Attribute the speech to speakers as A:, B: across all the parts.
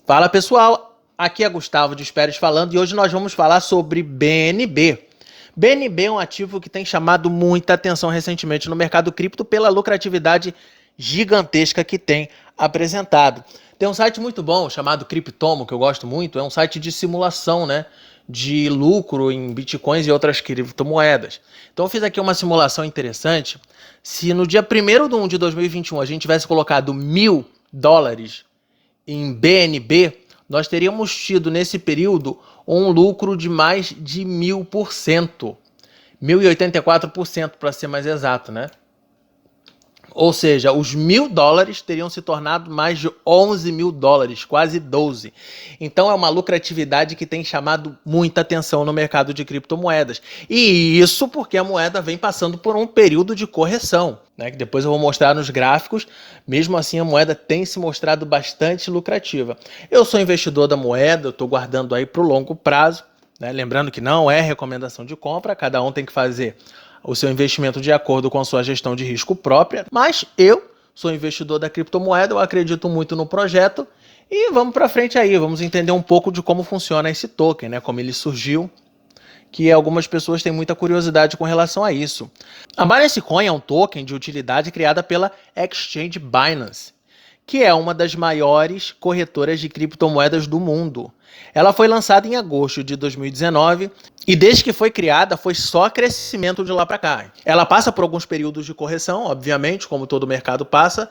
A: Fala pessoal, aqui é Gustavo de Esperes falando e hoje nós vamos falar sobre BNB. BNB é um ativo que tem chamado muita atenção recentemente no mercado cripto pela lucratividade gigantesca que tem apresentado. Tem um site muito bom chamado Cryptomo, que eu gosto muito, é um site de simulação, né, de lucro em bitcoins e outras criptomoedas. Então eu fiz aqui uma simulação interessante. Se no dia 1º de 1 de 2021 a gente tivesse colocado $1.000 em BNB, nós teríamos tido nesse período um lucro de mais de 1.000%. 1.084% para ser mais exato, né? Ou seja, os $1.000 teriam se tornado mais de $11.000, quase 12. Então é uma lucratividade que tem chamado muita atenção no mercado de criptomoedas. E isso porque a moeda vem passando por um período de correção, né, que depois eu vou mostrar nos gráficos. Mesmo assim, a moeda tem se mostrado bastante lucrativa. Eu sou investidor da moeda, eu estou guardando aí para o longo prazo, né? Lembrando que não é recomendação de compra, cada um tem que fazer o seu investimento de acordo com a sua gestão de risco própria, mas eu sou investidor da criptomoeda, eu acredito muito no projeto e vamos para frente aí, vamos entender um pouco de como funciona esse token, né, como ele surgiu, que algumas pessoas têm muita curiosidade com relação a isso. A Binance Coin é um token de utilidade criada pela Exchange Binance, que é uma das maiores corretoras de criptomoedas do mundo. Ela foi lançada em agosto de 2019 e desde que foi criada foi só crescimento de lá para cá. Ela passa por alguns períodos de correção, obviamente, como todo mercado passa,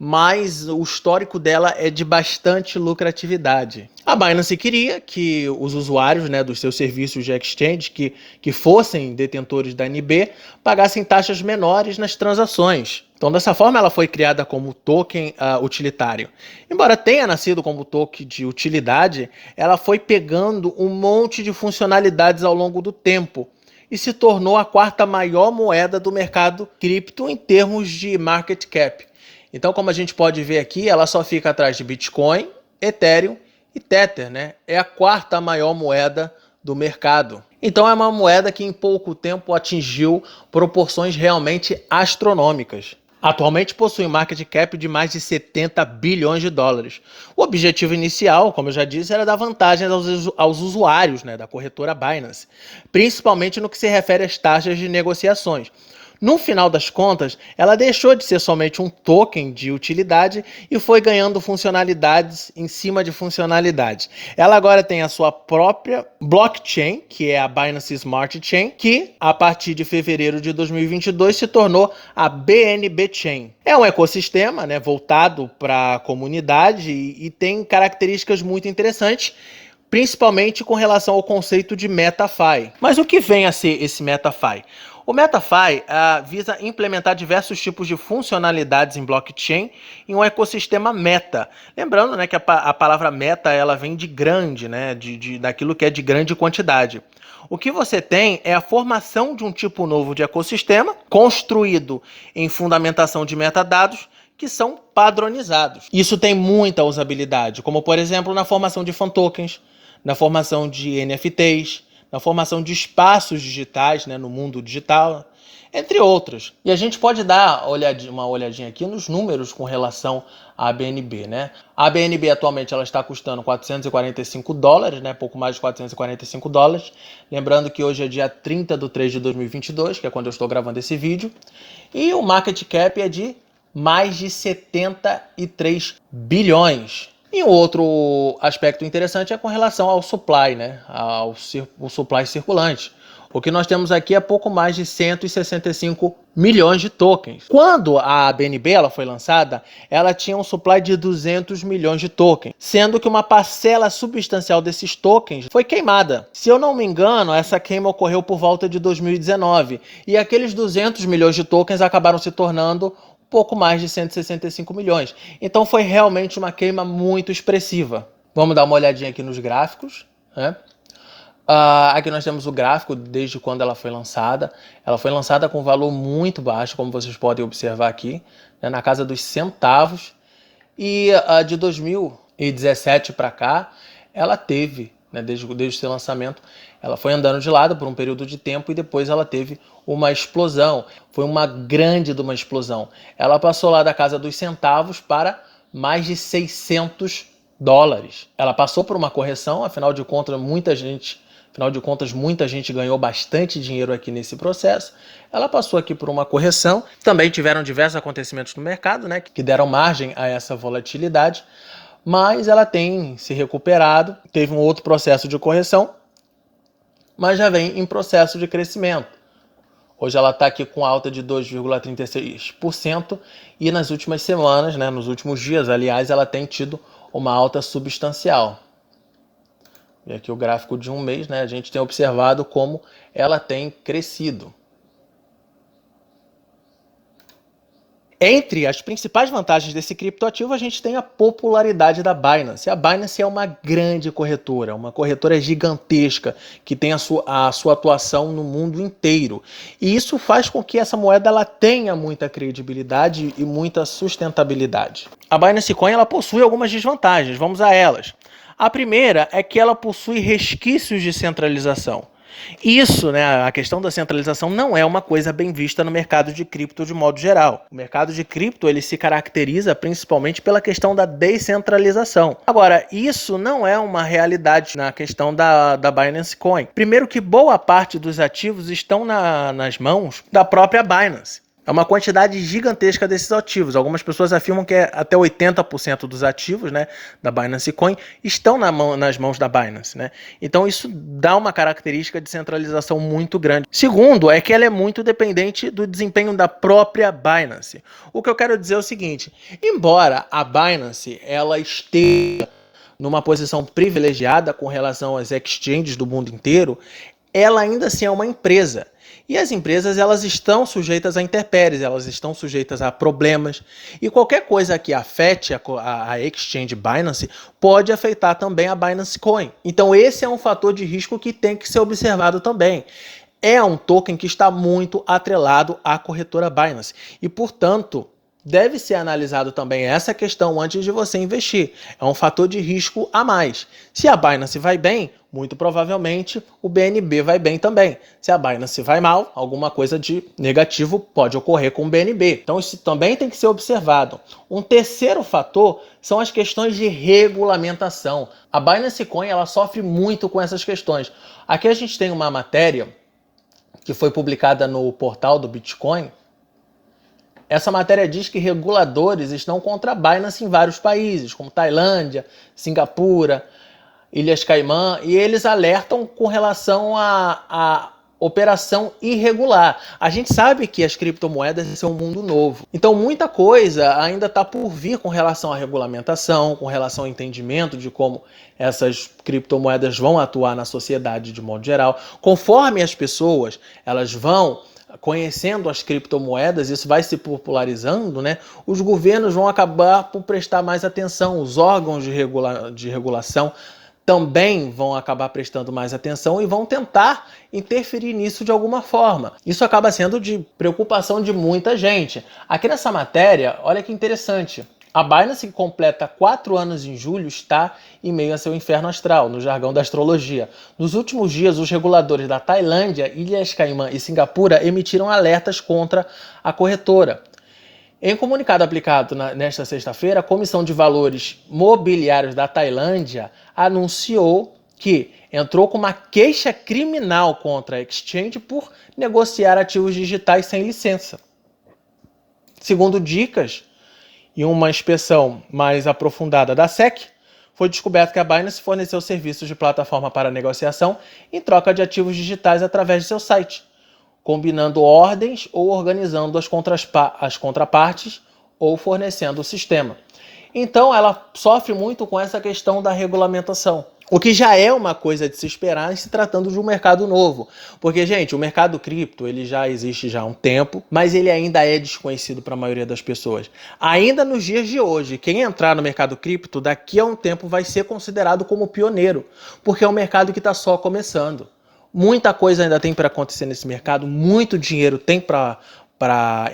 A: mas o histórico dela é de bastante lucratividade. A Binance queria que os usuários, né, dos seus serviços de exchange que fossem detentores da NB pagassem taxas menores nas transações. Então, dessa forma, ela foi criada como token utilitário. Embora tenha nascido como token de utilidade, ela foi pegando um monte de funcionalidades ao longo do tempo e se tornou a 4ª maior moeda do mercado cripto em termos de market cap. Então, como a gente pode ver aqui, ela só fica atrás de Bitcoin, Ethereum e Tether, né? É a 4ª maior moeda do mercado. Então é uma moeda que em pouco tempo atingiu proporções realmente astronômicas. Atualmente possui um market cap de mais de $70 bilhões. O objetivo inicial, como eu já disse, era dar vantagens aos usuários, né, da corretora Binance, principalmente no que se refere às taxas de negociações. No final das contas, ela deixou de ser somente um token de utilidade e foi ganhando funcionalidades em cima de funcionalidades. Ela agora tem a sua própria blockchain, que é a Binance Smart Chain, que a partir de fevereiro de 2022 se tornou a BNB Chain. É um ecossistema, né, voltado para a comunidade e tem características muito interessantes, principalmente com relação ao conceito de MetaFi. Mas o que vem a ser esse MetaFi? O MetaFi visa implementar diversos tipos de funcionalidades em blockchain em um ecossistema meta. Lembrando, né, que a palavra meta ela vem de grande, né, daquilo que é de grande quantidade. O que você tem é a formação de um tipo novo de ecossistema construído em fundamentação de metadados que são padronizados. Isso tem muita usabilidade, como por exemplo na formação de fan tokens, na formação de NFTs, na formação de espaços digitais, né, no mundo digital, entre outros. E a gente pode dar uma olhadinha aqui nos números com relação à BNB, né? A BNB atualmente ela está custando $445, né, pouco mais de $445. Lembrando que hoje é dia 30 de 3 de 2022, que é quando eu estou gravando esse vídeo. E o market cap é de mais de 73 bilhões. E um outro aspecto interessante é com relação ao supply, né? O supply circulante. O que nós temos aqui é pouco mais de 165 milhões de tokens. Quando a BNB ela foi lançada, ela tinha um supply de 200 milhões de tokens, sendo que uma parcela substancial desses tokens foi queimada. Se eu não me engano, essa queima ocorreu por volta de 2019, e aqueles 200 milhões de tokens acabaram se tornando pouco mais de 165 milhões. Então foi realmente uma queima muito expressiva. Vamos dar uma olhadinha aqui nos gráficos, né? Aqui nós temos o gráfico desde quando ela foi lançada. Ela foi lançada com valor muito baixo, como vocês podem observar aqui, né, na casa dos centavos. E de 2017 para cá, ela teve, né, desde o seu lançamento, ela foi andando de lado por um período de tempo e depois ela teve uma explosão. Foi uma grande de uma explosão. Ela passou lá da casa dos centavos para mais de $600. dólares. Ela passou por uma correção, afinal de contas, muita gente ganhou bastante dinheiro aqui nesse processo. Ela passou aqui por uma correção. Também tiveram diversos acontecimentos no mercado, né, que deram margem a essa volatilidade, mas ela tem se recuperado, teve um outro processo de correção, mas já vem em processo de crescimento. Hoje ela está aqui com alta de 2,36% e nas últimas semanas, né, nos últimos dias, aliás, ela tem tido uma alta substancial. E aqui o gráfico de um mês, né, a gente tem observado como ela tem crescido. Entre as principais vantagens desse criptoativo, a gente tem a popularidade da Binance. A Binance é uma grande corretora, uma corretora gigantesca, que tem a sua atuação no mundo inteiro. E isso faz com que essa moeda ela tenha muita credibilidade e muita sustentabilidade. A Binance Coin ela possui algumas desvantagens, vamos a elas. A primeira é que ela possui resquícios de centralização. Isso, né, a questão da centralização não é uma coisa bem vista no mercado de cripto de modo geral. O mercado de cripto ele se caracteriza principalmente pela questão da descentralização. Agora, isso não é uma realidade na questão da Binance Coin. Primeiro que boa parte dos ativos estão nas mãos da própria Binance. É uma quantidade gigantesca desses ativos. Algumas pessoas afirmam que até 80% dos ativos, né, da Binance Coin estão nas mãos da Binance, né? Então isso dá uma característica de centralização muito grande. Segundo, é que ela é muito dependente do desempenho da própria Binance. O que eu quero dizer é o seguinte: embora a Binance ela esteja numa posição privilegiada com relação às exchanges do mundo inteiro, ela ainda assim é uma empresa. E as empresas elas estão sujeitas a intempéries, elas estão sujeitas a problemas. E qualquer coisa que afete a exchange Binance pode afetar também a Binance Coin. Então esse é um fator de risco que tem que ser observado também. É um token que está muito atrelado à corretora Binance. E, portanto, deve ser analisado também essa questão antes de você investir. É um fator de risco a mais. Se a Binance vai bem, muito provavelmente o BNB vai bem também. Se a Binance vai mal, alguma coisa de negativo pode ocorrer com o BNB. Então isso também tem que ser observado. Um terceiro fator são as questões de regulamentação. A Binance Coin ela sofre muito com essas questões. Aqui a gente tem uma matéria que foi publicada no portal do Bitcoin. Essa matéria diz que reguladores estão contra a Binance em vários países, como Tailândia, Singapura, Ilhas Caimã, e eles alertam com relação à operação irregular. A gente sabe que as criptomoedas são um mundo novo, então muita coisa ainda está por vir com relação à regulamentação, com relação ao entendimento de como essas criptomoedas vão atuar na sociedade de modo geral. Conforme as pessoas elas vão conhecendo as criptomoedas, isso vai se popularizando, né? Os governos vão acabar por prestar mais atenção, os órgãos de regulação também vão acabar prestando mais atenção e vão tentar interferir nisso de alguma forma. Isso acaba sendo de preocupação de muita gente. Aqui nessa matéria, olha que interessante. A Binance, que completa 4 anos em julho, está em meio a seu inferno astral, no jargão da astrologia. Nos últimos dias, os reguladores da Tailândia, Ilhas Caimã e Singapura emitiram alertas contra a corretora. Em comunicado aplicado nesta sexta-feira, a Comissão de Valores Mobiliários da Tailândia anunciou que entrou com uma queixa criminal contra a exchange por negociar ativos digitais sem licença. Segundo dicas e uma inspeção mais aprofundada da SEC, foi descoberto que a Binance forneceu serviços de plataforma para negociação em troca de ativos digitais através de seu site, combinando ordens ou organizando as contrapartes ou fornecendo o sistema. Então ela sofre muito com essa questão da regulamentação, o que já é uma coisa de se esperar em se tratando de um mercado novo. Porque, gente, o mercado cripto ele já existe já há um tempo, mas ele ainda é desconhecido para a maioria das pessoas. Ainda nos dias de hoje, quem entrar no mercado cripto daqui a um tempo vai ser considerado como pioneiro, porque é um mercado que está só começando. Muita coisa ainda tem para acontecer nesse mercado, muito dinheiro tem para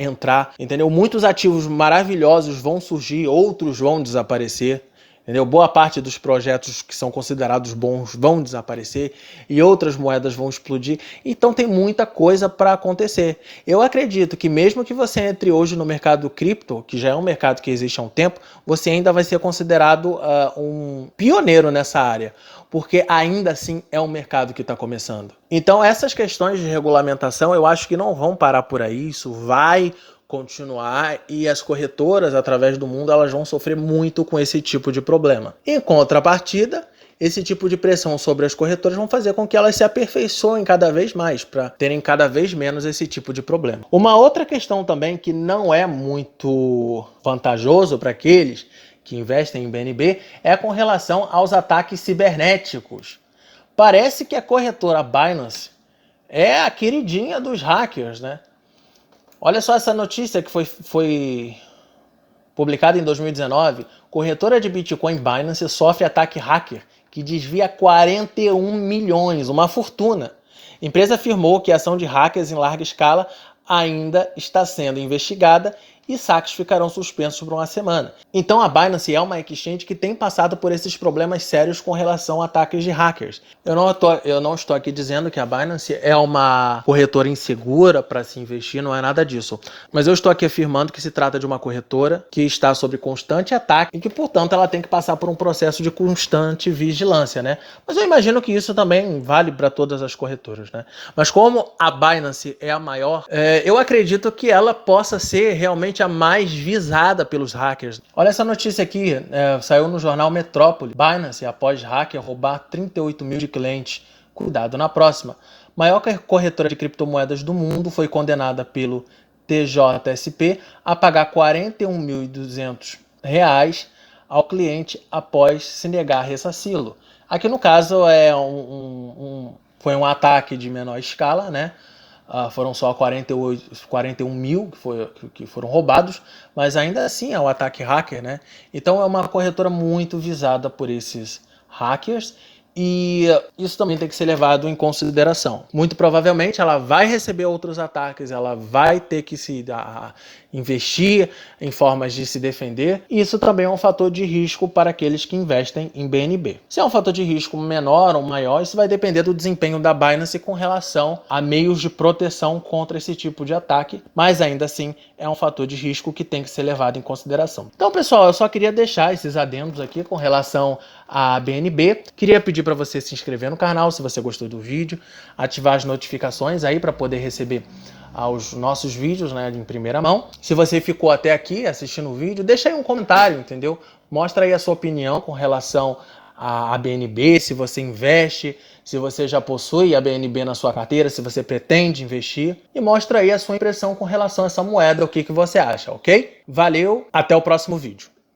A: entrar, entendeu? Muitos ativos maravilhosos vão surgir, outros vão desaparecer. Entendeu? Boa parte dos projetos que são considerados bons vão desaparecer e outras moedas vão explodir. Então tem muita coisa para acontecer. Eu acredito que mesmo que você entre hoje no mercado cripto, que já é um mercado que existe há um tempo, você ainda vai ser considerado um pioneiro nessa área, porque ainda assim é um mercado que está começando. Então essas questões de regulamentação eu acho que não vão parar por aí, isso vai continuar e as corretoras através do mundo elas vão sofrer muito com esse tipo de problema. Em contrapartida, esse tipo de pressão sobre as corretoras vão fazer com que elas se aperfeiçoem cada vez mais para terem cada vez menos esse tipo de problema. Uma outra questão também que não é muito vantajoso para aqueles que investem em BNB é com relação aos ataques cibernéticos. Parece que a corretora Binance é a queridinha dos hackers, né? Olha só essa notícia que foi publicada em 2019. Corretora de Bitcoin Binance sofre ataque hacker que desvia 41 milhões, uma fortuna. A empresa afirmou que a ação de hackers em larga escala ainda está sendo investigada e saques ficarão suspensos por uma semana. Então a Binance é uma exchange que tem passado por esses problemas sérios com relação a ataques de hackers. Eu não estou aqui dizendo que a Binance é uma corretora insegura para se investir, não é nada disso. Mas eu estou aqui afirmando que se trata de uma corretora que está sob constante ataque e que, portanto, ela tem que passar por um processo de constante vigilância, né? Mas eu imagino que isso também vale para todas as corretoras, né? Mas como a Binance é a maior, eu acredito que ela possa ser realmente a mais visada pelos hackers. Olha essa notícia aqui, saiu no jornal Metrópole. Binance após hacker roubar 38 mil de clientes. Cuidado na próxima. Maior corretora de criptomoedas do mundo foi condenada pelo TJSP a pagar R$ 41.200 ao cliente após se negar a ressarci-lo. Aqui no caso foi um ataque de menor escala, né? Foram só 41 mil que foram roubados, mas ainda assim é um ataque hacker, né? Então é uma corretora muito visada por esses hackers e isso também tem que ser levado em consideração. Muito provavelmente ela vai receber outros ataques, ela vai ter que investir em formas de se defender, e isso também é um fator de risco para aqueles que investem em BNB. Se é um fator de risco menor ou maior, isso vai depender do desempenho da Binance com relação a meios de proteção contra esse tipo de ataque, mas ainda assim é um fator de risco que tem que ser levado em consideração. Então, pessoal, eu só queria deixar esses adendos aqui com relação à BNB. Queria pedir para você se inscrever no canal se você gostou do vídeo, ativar as notificações aí para poder receber aos nossos vídeos, né, em primeira mão. Se você ficou até aqui assistindo o vídeo, deixa aí um comentário, entendeu? Mostra aí a sua opinião com relação à BNB, se você investe, se você já possui a BNB na sua carteira, se você pretende investir, e mostra aí a sua impressão com relação a essa moeda, o que você acha, ok? Valeu, até o próximo vídeo.